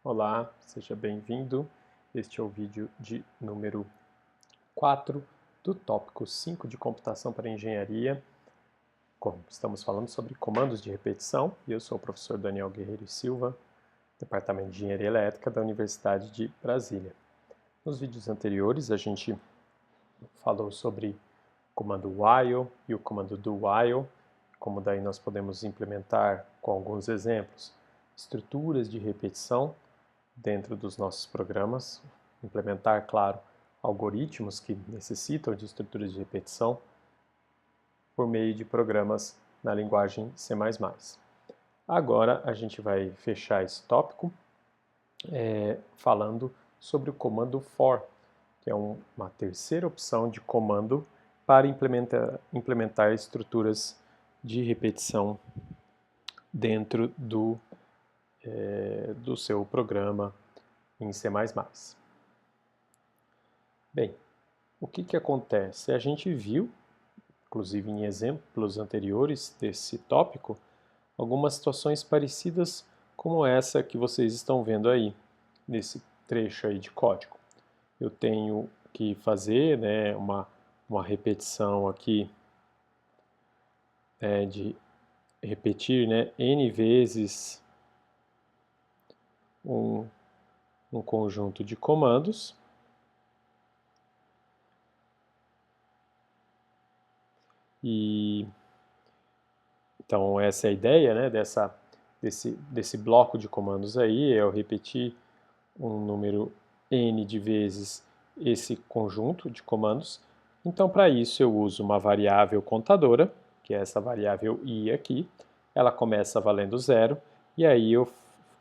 Olá, seja bem-vindo. Este é o vídeo de número 4 do tópico 5 de computação para engenharia. Como estamos falando sobre comandos de repetição, e eu sou o professor Daniel Guerreiro e Silva, Departamento de Engenharia Elétrica da Universidade de Brasília. Nos vídeos anteriores a gente falou sobre o comando while e o comando do while, como daí nós podemos implementar com alguns exemplos estruturas de repetição dentro dos nossos programas, implementar, claro, algoritmos que necessitam de estruturas de repetição por meio de programas na linguagem C++. Agora a gente vai fechar esse tópico falando sobre o comando for, que é uma terceira opção de comando para implementar estruturas de repetição dentro do seu programa em C++. Bem, o que acontece? A gente viu, inclusive em exemplos anteriores desse tópico, algumas situações parecidas como essa que vocês estão vendo aí, nesse trecho aí de código. Eu tenho que fazer, né, uma repetição aqui de repetir, né, n vezes um conjunto de comandos. E então essa é a ideia, né, desse bloco de comandos aí, é eu repetir um número n de vezes esse conjunto de comandos. Então para isso eu uso uma variável contadora, que é essa variável i aqui, ela começa valendo 0, e aí eu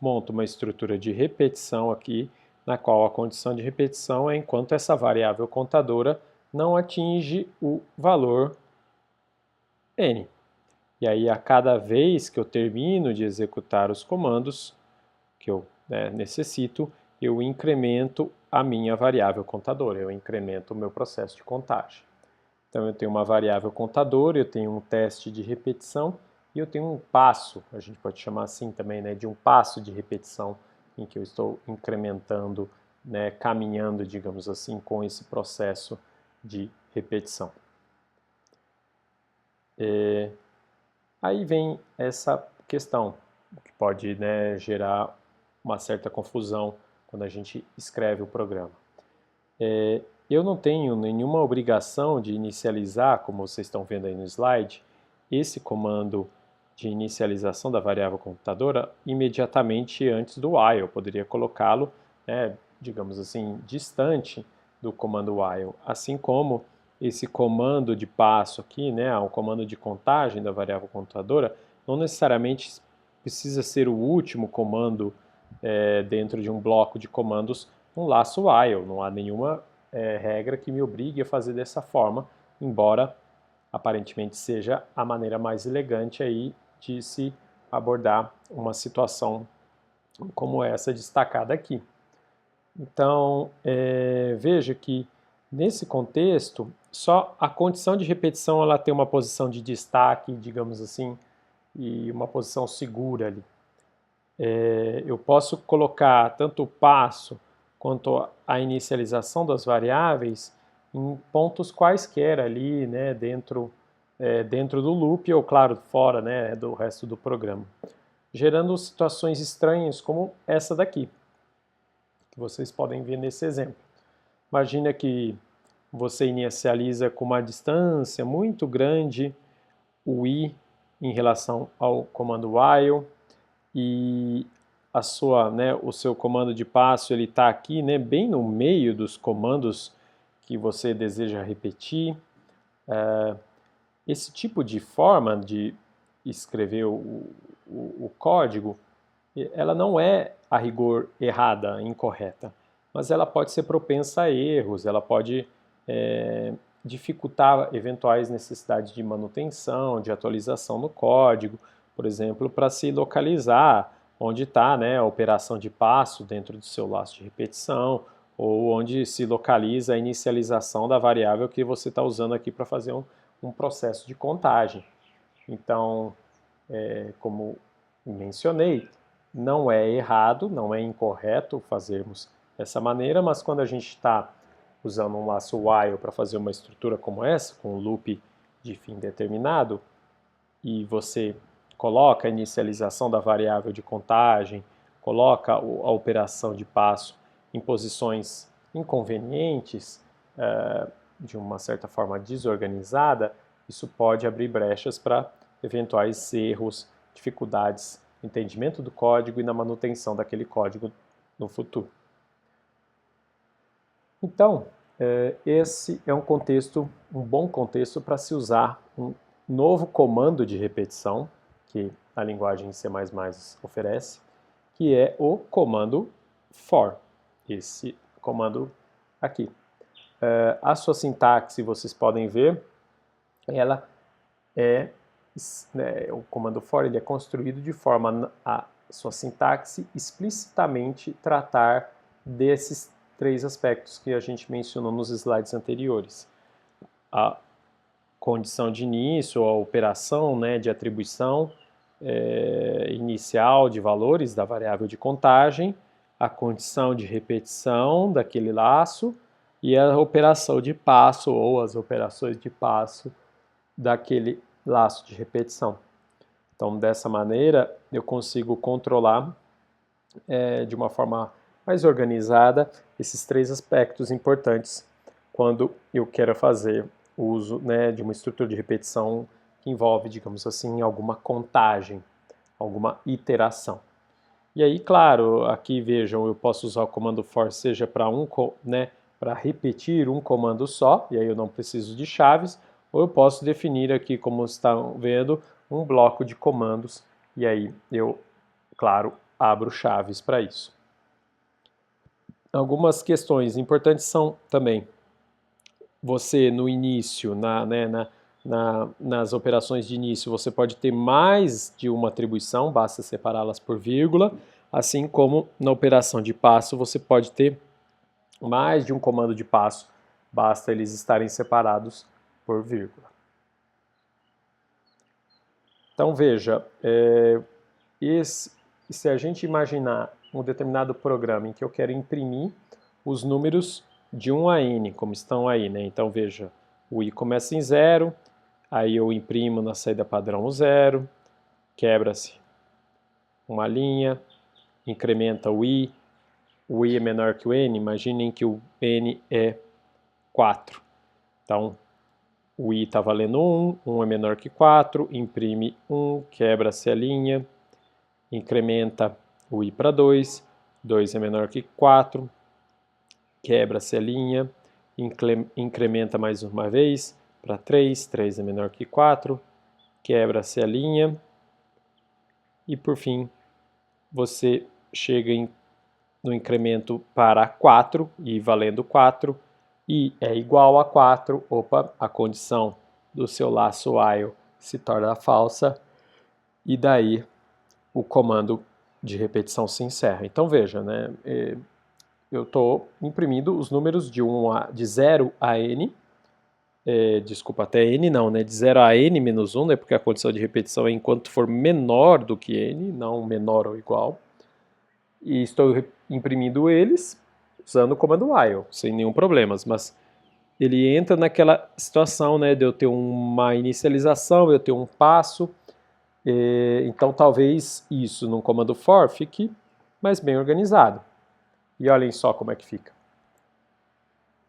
monto uma estrutura de repetição aqui, na qual a condição de repetição é enquanto essa variável contadora não atinge o valor n. E aí, a cada vez que eu termino de executar os comandos que eu necessito, eu incremento a minha variável contadora, eu incremento o meu processo de contagem. Então, eu tenho uma variável contadora, eu tenho um teste de repetição e eu tenho um passo, a gente pode chamar assim também, né, de um passo de repetição, em que eu estou incrementando, né, caminhando, digamos assim, com esse processo de repetição. Aí vem essa questão, que pode, né, gerar uma certa confusão quando a gente escreve o programa. Eu não tenho nenhuma obrigação de inicializar, como vocês estão vendo aí no slide, esse comando de inicialização da variável computadora imediatamente antes do while. Eu poderia colocá-lo, né, digamos assim, distante do comando while, assim como esse comando de passo aqui, né, o comando de contagem da variável computadora, não necessariamente precisa ser o último comando dentro de um bloco de comandos um laço while. Não há nenhuma regra que me obrigue a fazer dessa forma, embora aparentemente seja a maneira mais elegante aí de se abordar uma situação como essa destacada aqui. Então, veja que nesse contexto, só a condição de repetição ela tem uma posição de destaque, digamos assim, e uma posição segura ali. Eu posso colocar tanto o passo quanto a inicialização das variáveis em pontos quaisquer ali, né, dentro do loop ou, claro, fora, né, do resto do programa, gerando situações estranhas como essa daqui, que vocês podem ver nesse exemplo. Imagina que você inicializa com uma distância muito grande o i em relação ao comando while, e o seu comando de passo ele está aqui, né, bem no meio dos comandos que você deseja repetir. Esse tipo de forma de escrever o código, ela não é a rigor errada, incorreta, mas ela pode ser propensa a erros, ela pode dificultar eventuais necessidades de manutenção, de atualização no código, por exemplo, para se localizar onde está, né, a operação de passo dentro do seu laço de repetição, ou onde se localiza a inicialização da variável que você está usando aqui para fazer um processo de contagem. Então, como mencionei, não é errado, não é incorreto fazermos dessa maneira, mas quando a gente está usando um laço while para fazer uma estrutura como essa, com um loop de fim determinado, e você coloca a inicialização da variável de contagem, coloca a operação de passo em posições inconvenientes, de uma certa forma desorganizada, isso pode abrir brechas para eventuais erros, dificuldades no entendimento do código e na manutenção daquele código no futuro. Então, esse é um bom contexto para se usar um novo comando de repetição que a linguagem C++ oferece, que é o comando for, esse comando aqui. A sua sintaxe, vocês podem ver, ela o comando for ele é construído de forma a sua sintaxe explicitamente tratar desses 3 aspectos que a gente mencionou nos slides anteriores. A condição de início, a operação, né, de atribuição inicial de valores da variável de contagem, a condição de repetição daquele laço e a operação de passo ou as operações de passo daquele laço de repetição. Então, dessa maneira, eu consigo controlar de uma forma mais organizada esses 3 aspectos importantes quando eu quero fazer o uso, né, de uma estrutura de repetição que envolve, digamos assim, alguma contagem, alguma iteração. E aí, claro, aqui vejam, eu posso usar o comando for seja para para repetir um comando só, e aí eu não preciso de chaves, ou eu posso definir aqui, como estão vendo, um bloco de comandos, e aí eu, claro, abro chaves para isso. Algumas questões importantes são também você no início, nas operações de início, você pode ter mais de uma atribuição, basta separá-las por vírgula, assim como na operação de passo você pode ter mais de um comando de passo, basta eles estarem separados por vírgula. Então veja, se a gente imaginar um determinado programa em que eu quero imprimir os números de 1 a n, como estão aí, né? Então veja, o i começa em 0, aí eu imprimo na saída padrão o 0, quebra-se uma linha, incrementa o i é menor que o n, imaginem que o n é 4. Então, o i está valendo 1 é menor que 4, imprime 1, quebra-se a linha, incrementa o i para 2, 2 é menor que 4, quebra-se a linha, incrementa mais uma vez para 3, 3 é menor que 4, quebra-se a linha e por fim você chega no incremento para 4 e valendo 4 e é igual a 4, opa, a condição do seu laço while se torna falsa e daí o comando de repetição se encerra. Então veja, né, eu estou imprimindo os números de 0 a n, desculpa, até n não, né, de 0 a n menos 1, né, porque a condição de repetição é enquanto for menor do que n, não menor ou igual, e estou imprimindo eles usando o comando while, sem nenhum problema, mas ele entra naquela situação, né, de eu ter uma inicialização, eu ter um passo, então talvez isso no comando for fique mais bem organizado. E olhem só como é que fica.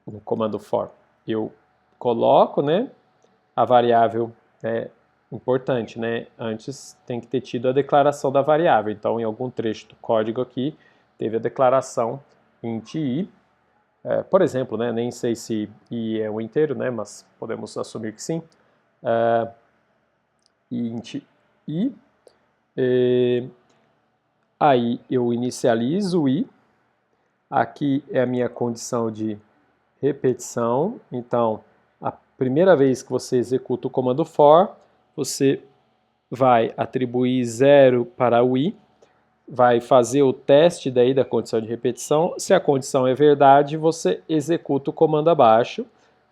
No comando for, eu coloco, né, a variável importante, né? Antes tem que ter tido a declaração da variável. Então, em algum trecho do código aqui, teve a declaração int i. Por exemplo, né, nem sei se i é um inteiro, né, mas podemos assumir que sim. Int i. Aí eu inicializo o i. Aqui é a minha condição de repetição. Então, a primeira vez que você executa o comando for, você vai atribuir 0 para o i, vai fazer o teste daí da condição de repetição. Se a condição é verdade, você executa o comando abaixo.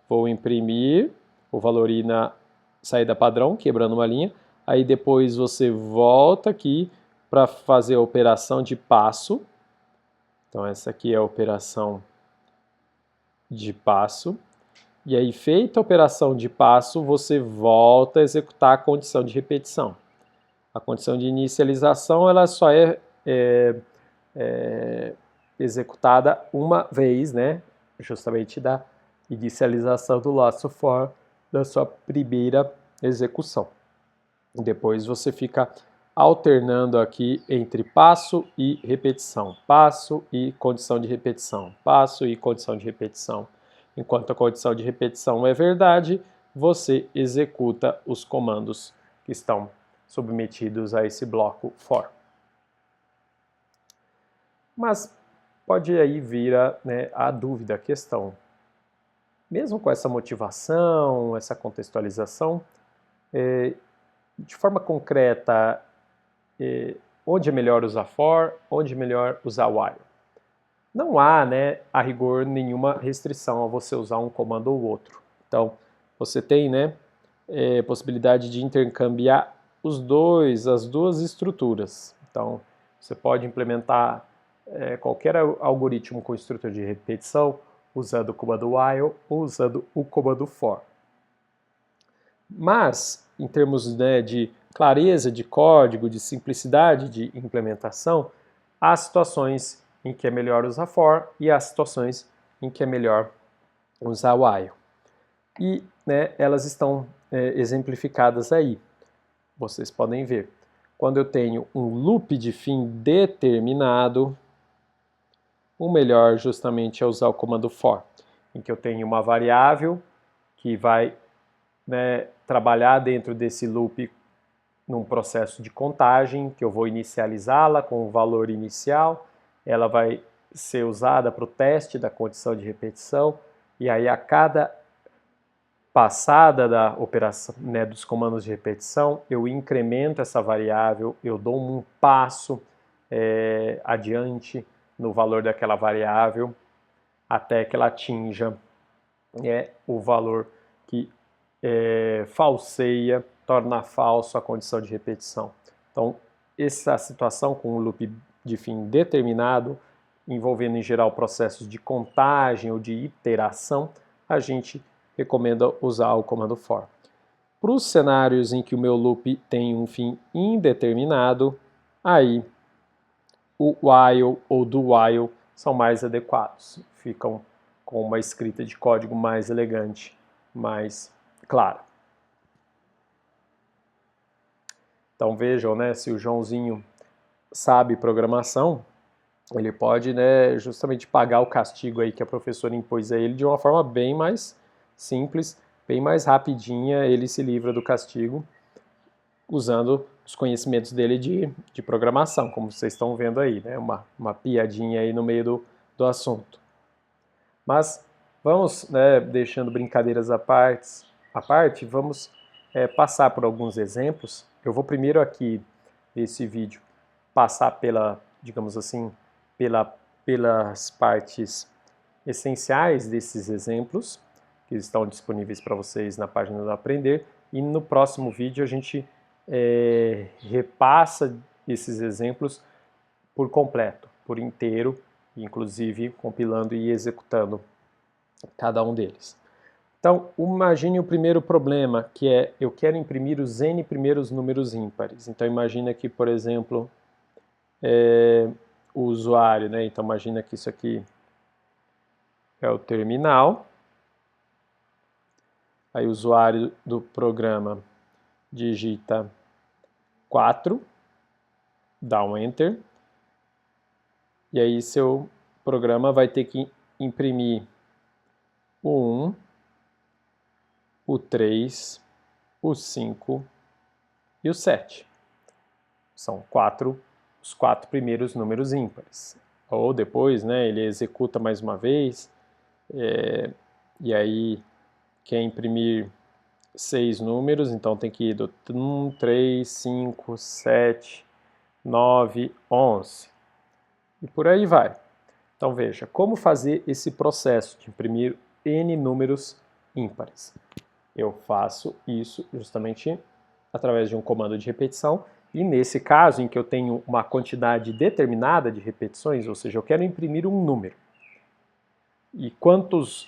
Vou imprimir o valor i na saída padrão, quebrando uma linha. Aí depois você volta aqui, para fazer a operação de passo. Então essa aqui é a operação de passo. E aí, feita a operação de passo, você volta a executar a condição de repetição. A condição de inicialização ela só é executada uma vez, né? Justamente da inicialização do laço for da sua primeira execução. Depois você fica alternando aqui entre passo e repetição, passo e condição de repetição, passo e condição de repetição. Enquanto a condição de repetição é verdade, você executa os comandos que estão submetidos a esse bloco for. Mas pode aí vir a dúvida, a questão. Mesmo com essa motivação, essa contextualização, de forma concreta, onde é melhor usar for, onde é melhor usar while? Não há, a rigor, nenhuma restrição a você usar um comando ou outro. Então, você tem, possibilidade de intercambiar as duas estruturas. Então, você pode implementar qualquer algoritmo com estrutura de repetição usando o comando while ou usando o comando for. Mas, em termos de clareza de código, de simplicidade de implementação, há situações em que é melhor usar for e há situações em que é melhor usar while. E elas estão exemplificadas aí. Vocês podem ver. Quando eu tenho um loop de fim determinado, o melhor justamente é usar o comando for, em que eu tenho uma variável que vai trabalhar dentro desse loop num processo de contagem, que eu vou inicializá-la com o valor inicial, ela vai ser usada para o teste da condição de repetição, e aí a cada passada da operação, dos comandos de repetição, eu incremento essa variável, eu dou um passo adiante no valor daquela variável, até que ela atinja o valor que falseia, torna falso a condição de repetição. Então, essa situação com o loop de fim determinado, envolvendo em geral processos de contagem ou de iteração, a gente recomenda usar o comando for. Para os cenários em que o meu loop tem um fim indeterminado, aí o while ou do while são mais adequados, ficam com uma escrita de código mais elegante, mais clara. Então vejam, se o Joãozinho sabe programação, ele pode justamente pagar o castigo aí que a professora impôs a ele de uma forma bem mais simples, bem mais rapidinha, ele se livra do castigo usando os conhecimentos dele de programação, como vocês estão vendo aí, uma piadinha aí no meio do assunto. Mas vamos, deixando brincadeiras à parte, vamos passar por alguns exemplos. Eu vou primeiro aqui, nesse vídeo, passar digamos assim, pelas partes essenciais desses exemplos, que estão disponíveis para vocês na página do Aprender, e no próximo vídeo a gente repassa esses exemplos por completo, por inteiro, inclusive compilando e executando cada um deles. Então, imagine o primeiro problema, que é eu quero imprimir os n primeiros números ímpares. Então, imagina aqui, por exemplo, o usuário, Então, imagina que isso aqui é o terminal. Aí o usuário do programa digita 4, dá um Enter, e aí seu programa vai ter que imprimir o 1, o 3, o 5 e o 7. São os 4 primeiros números ímpares. Ou depois, ele executa mais uma vez, e aí quer imprimir 6 números, então tem que ir do 1, 3, 5, 7, 9, 11. E por aí vai. Então veja, como fazer esse processo de imprimir n números ímpares. Eu faço isso justamente através de um comando de repetição E nesse caso, em que eu tenho uma quantidade determinada de repetições, ou seja, eu quero imprimir um número. E quantos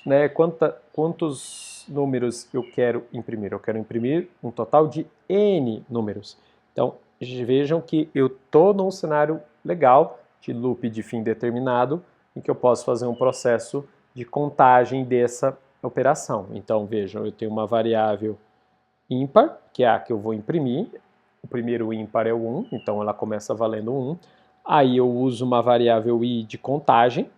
números eu quero imprimir? Eu quero imprimir um total de N números. Então, vejam que eu estou num cenário legal de loop de fim determinado, em que eu posso fazer um processo de contagem dessa operação. Então, vejam, eu tenho uma variável ímpar, que é a que eu vou imprimir. O primeiro ímpar é o 1, então ela começa valendo 1. Aí eu uso uma variável i de contagem.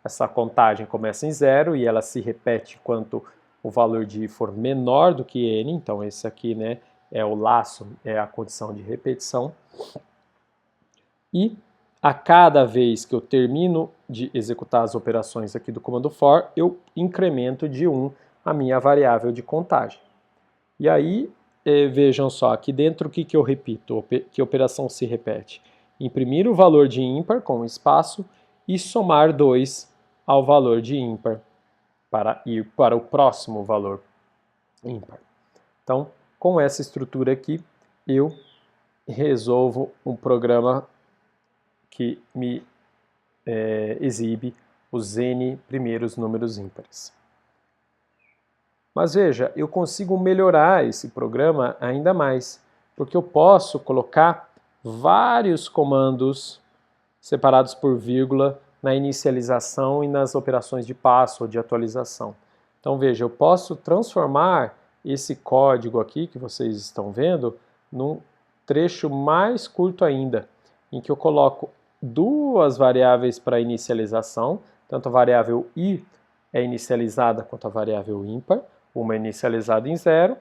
Essa contagem começa em 0 e ela se repete enquanto o valor de i for menor do que n. Então esse aqui, né, é o laço, é a condição de repetição. E a cada vez que eu termino de executar as operações aqui do comando for, eu incremento de 1 a minha variável de contagem. E aí, vejam só, aqui dentro o que eu repito, que operação se repete? Imprimir o valor de ímpar com espaço e somar 2 ao valor de ímpar para ir para o próximo valor ímpar. Então, com essa estrutura aqui, eu resolvo um programa que me exibe os n primeiros números ímpares. Mas veja, eu consigo melhorar esse programa ainda mais, porque eu posso colocar vários comandos separados por vírgula na inicialização e nas operações de passo ou de atualização. Então veja, eu posso transformar esse código aqui que vocês estão vendo num trecho mais curto ainda, em que eu coloco duas variáveis para inicialização, tanto a variável i é inicializada quanto a variável ímpar, uma é inicializada em 0,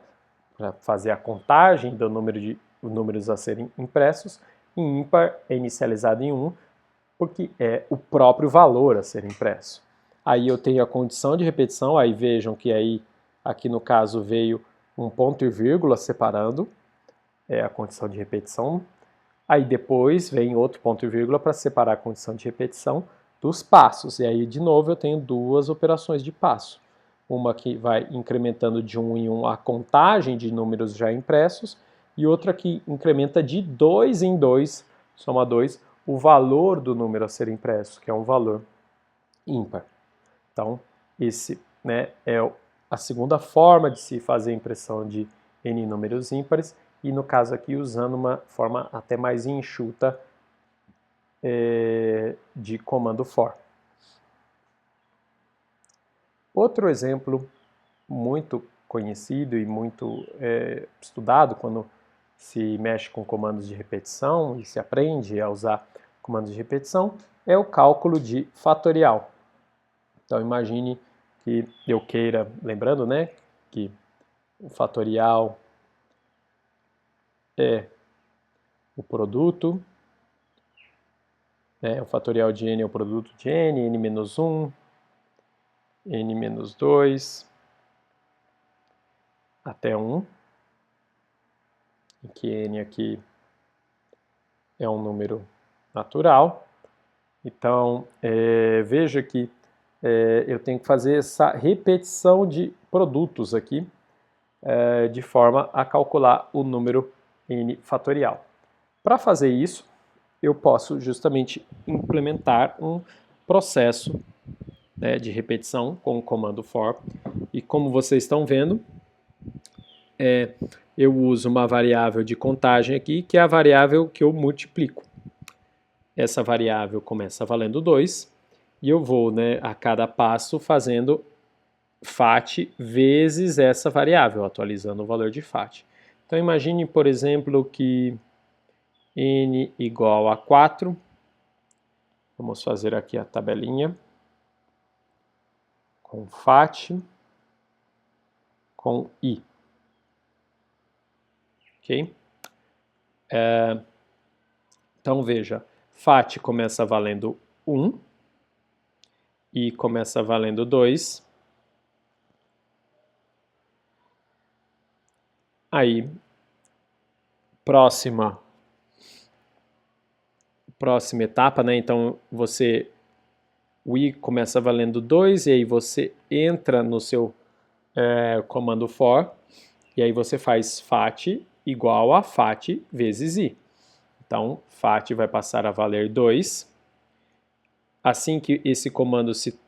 para fazer a contagem do número de números a serem impressos, e ímpar é inicializada em 1, porque é o próprio valor a ser impresso. Aí eu tenho a condição de repetição, aí vejam que aí, aqui no caso, veio um ponto e vírgula separando, é a condição de repetição. Aí depois vem outro ponto e vírgula para separar a condição de repetição dos passos. E aí, de novo, eu tenho duas operações de passo. Uma que vai incrementando de 1 em 1 a contagem de números já impressos, e outra que incrementa de 2 em 2, soma 2, o valor do número a ser impresso, que é um valor ímpar. Então, esse, né, é a segunda forma de se fazer a impressão de n números ímpares, e no caso aqui usando uma forma até mais enxuta de comando for. Outro exemplo muito conhecido e muito estudado quando se mexe com comandos de repetição e se aprende a usar comandos de repetição é o cálculo de fatorial. Então imagine que eu queira, lembrando, né, que o fatorial é o produto, né, o fatorial de n é o produto de n menos 1, n menos 2, até 1, em que n aqui é um número natural. Então, veja que eu tenho que fazer essa repetição de produtos aqui, de forma a calcular o número n fatorial. Para fazer isso, eu posso justamente implementar um processo, né, de repetição com o comando for. E como vocês estão vendo, eu uso uma variável de contagem aqui, que é a variável que eu multiplico. Essa variável começa valendo 2, e eu vou, né, a cada passo fazendo fat vezes essa variável, atualizando o valor de fat. Então imagine, por exemplo, que n igual a 4, vamos fazer aqui a tabelinha, com fat, com i. Ok? Então veja, fat começa valendo 1, i começa valendo 2, aí próxima etapa, né? Então o i começa valendo 2 e aí você entra no seu comando for e aí você faz fat igual a fat vezes i. Então, fat vai passar a valer 2. Assim que esse comando se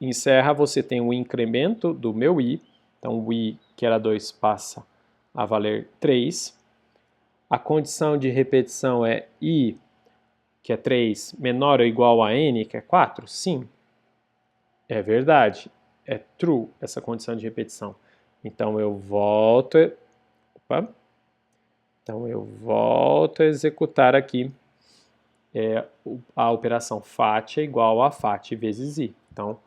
encerra, você tem um incremento do meu i. Então, o i, que era 2, passa a valer 3. A condição de repetição é i, que é 3, menor ou igual a n, que é 4? Sim, é verdade. É true essa condição de repetição. Então, eu volto... Opa. Então, eu volto a executar aqui a operação fat é igual a fat vezes i. Então,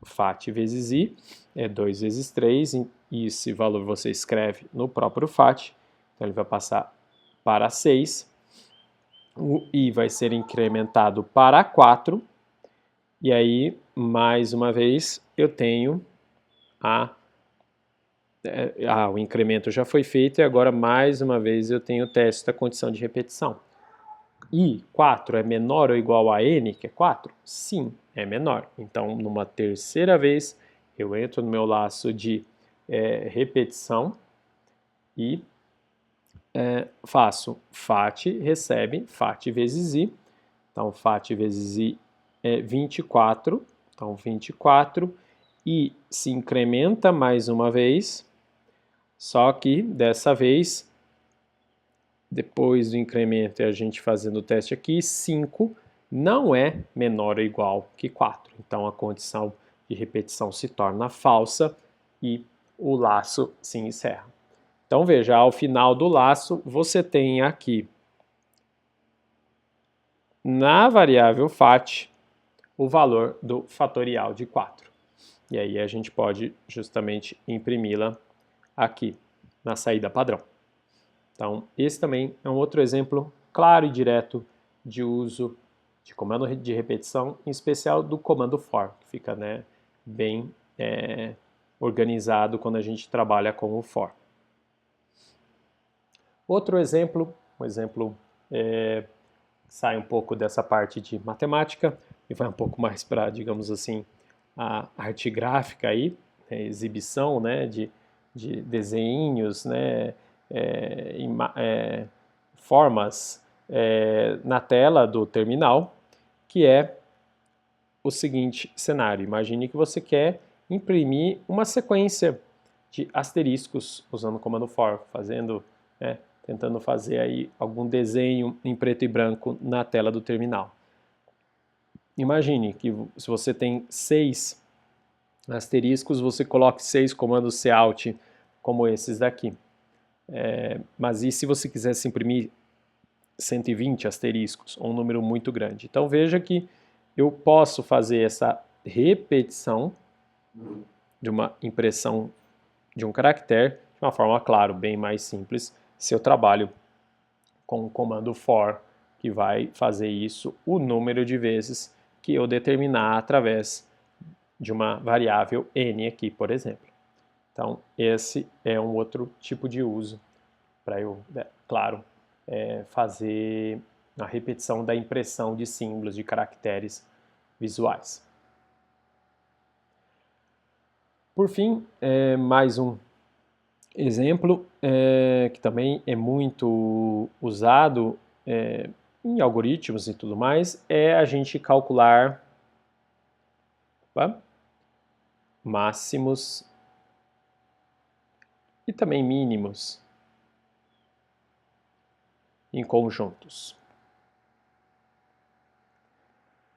fat vezes i é 2 vezes 3, e esse valor você escreve no próprio fat. Então, ele vai passar para 6. O i vai ser incrementado para 4. E aí, mais uma vez, eu tenho o incremento já foi feito e agora mais uma vez eu tenho o teste da condição de repetição. I, 4 é menor ou igual a n, que é 4? Sim, é menor. Então, numa terceira vez, eu entro no meu laço de repetição e faço fat, recebe, fat vezes i. Então, fat vezes i é 24. Então, 24. I se incrementa mais uma vez, só que dessa vez, depois do incremento e a gente fazendo o teste aqui, 5 não é menor ou igual que 4. Então a condição de repetição se torna falsa e o laço se encerra. Então veja, ao final do laço você tem aqui na variável fat o valor do fatorial de 4. E aí a gente pode justamente imprimi-la aqui na saída padrão. Então, esse também é um outro exemplo claro e direto de uso de comando de repetição, em especial do comando for, que fica bem organizado quando a gente trabalha com o for. Outro exemplo, um exemplo sai um pouco dessa parte de matemática e vai um pouco mais para, digamos assim, a arte gráfica aí, exibição de desenhos, formas na tela do terminal, que é o seguinte cenário. Imagine que você quer imprimir uma sequência de asteriscos usando o comando for, tentando fazer aí algum desenho em preto e branco na tela do terminal. Imagine que se você tem 6 asteriscos, você coloque 6 comandos cout como esses daqui. Mas e se você quisesse imprimir 120 asteriscos, ou um número muito grande? Então veja que eu posso fazer essa repetição de uma impressão de um caractere de uma forma, claro, bem mais simples, se eu trabalho com o comando for, que vai fazer isso o número de vezes que eu determinar através de uma variável n aqui, por exemplo. Então, esse é um outro tipo de uso para eu, claro, fazer a repetição da impressão de símbolos, de caracteres visuais. Por fim, mais um exemplo que também é muito usado em algoritmos e tudo mais, é a gente calcular máximos e também mínimos em conjuntos.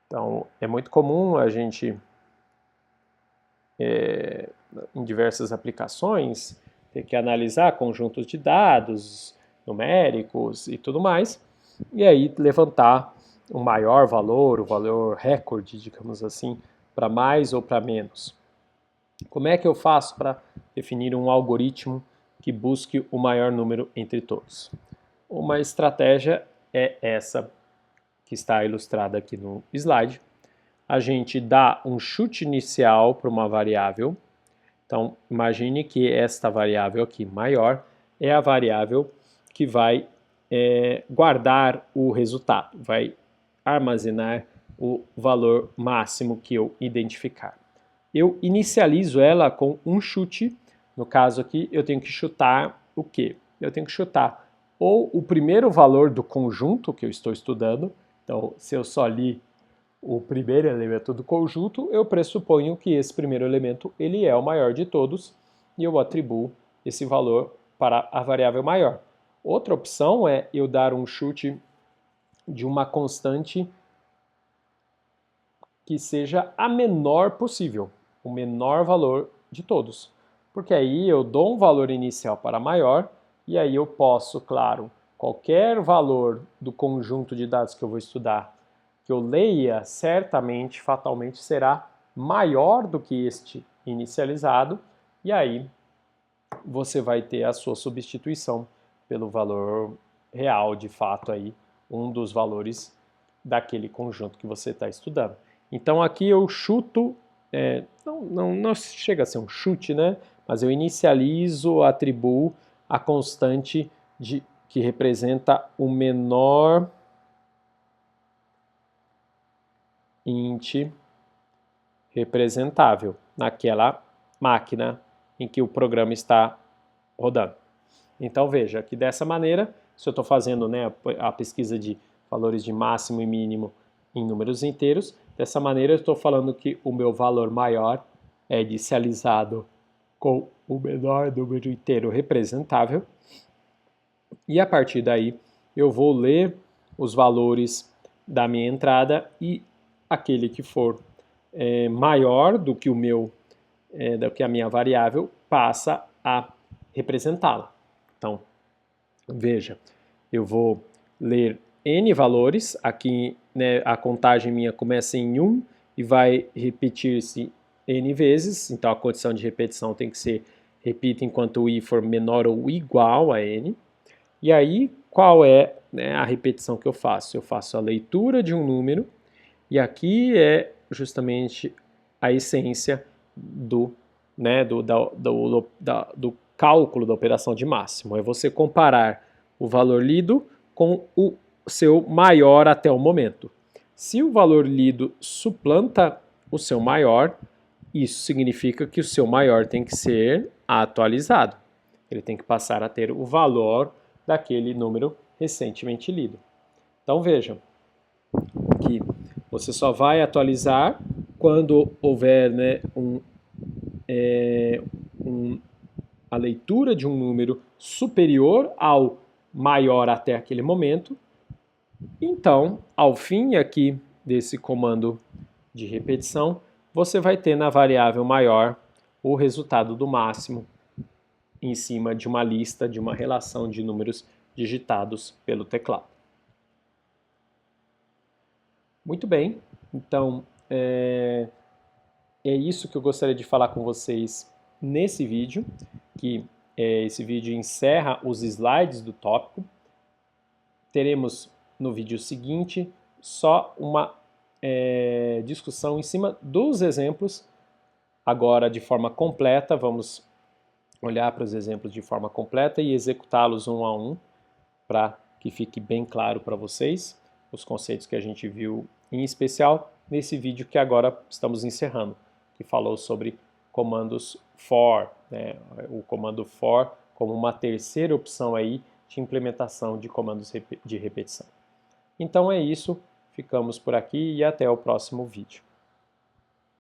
Então, é muito comum a gente, em diversas aplicações, ter que analisar conjuntos de dados numéricos e tudo mais, e aí levantar um maior valor, o valor recorde, digamos assim, para mais ou para menos. Como é que eu faço para definir um algoritmo que busque o maior número entre todos? Uma estratégia é essa que está ilustrada aqui no slide. A gente dá um chute inicial para uma variável. Então, imagine que esta variável aqui, maior, é a variável que vai guardar o resultado, vai armazenar o valor máximo que eu identificar. Eu inicializo ela com um chute. No caso aqui, eu tenho que chutar o quê? Eu tenho que chutar ou o primeiro valor do conjunto que eu estou estudando. Então, se eu só li o primeiro elemento do conjunto, eu pressuponho que esse primeiro elemento ele é o maior de todos e eu atribuo esse valor para a variável maior. Outra opção é eu dar um chute de uma constante que seja a menor possível, o menor valor de todos. Porque aí eu dou um valor inicial para maior e aí eu posso, claro, qualquer valor do conjunto de dados que eu vou estudar que eu leia, certamente, fatalmente, será maior do que este inicializado, e aí você vai ter a sua substituição pelo valor real, de fato, aí, um dos valores daquele conjunto que você está estudando. Então aqui eu chuto, não chega a ser um chute, né? Mas eu inicializo, atribuo a constante que representa o menor int representável naquela máquina em que o programa está rodando. Então veja que dessa maneira, se eu estou fazendo, né, a pesquisa de valores de máximo e mínimo em números inteiros, dessa maneira eu estou falando que o meu valor maior é inicializado com o menor número inteiro representável, e a partir daí eu vou ler os valores da minha entrada e aquele que for maior do que do que a minha variável passa a representá-la. Então, veja, eu vou ler n valores, aqui, né, a contagem minha começa em 1 e vai repetir-se n vezes, então a condição de repetição tem que ser repita enquanto o i for menor ou igual a n. E aí, qual é, né, a repetição que eu faço? Eu faço a leitura de um número, e aqui é justamente a essência do cálculo da operação de máximo. É você comparar o valor lido com o seu maior até o momento. Se o valor lido suplanta o seu maior, isso significa que o seu maior tem que ser atualizado. Ele tem que passar a ter o valor daquele número recentemente lido. Então vejam que você só vai atualizar quando houver, né, a leitura de um número superior ao maior até aquele momento. Então, ao fim aqui desse comando de repetição, você vai ter na variável maior o resultado do máximo em cima de uma lista, de uma relação de números digitados pelo teclado. Muito bem, então é isso que eu gostaria de falar com vocês nesse vídeo, que esse vídeo encerra os slides do tópico. Teremos no vídeo seguinte só uma discussão em cima dos exemplos, agora de forma completa. Vamos olhar para os exemplos de forma completa e executá-los um a um, para que fique bem claro para vocês os conceitos que a gente viu, em especial nesse vídeo que agora estamos encerrando, que falou sobre comandos for, né? O comando for como uma terceira opção aí de implementação de comandos de repetição. Então é isso, ficamos por aqui e até o próximo vídeo.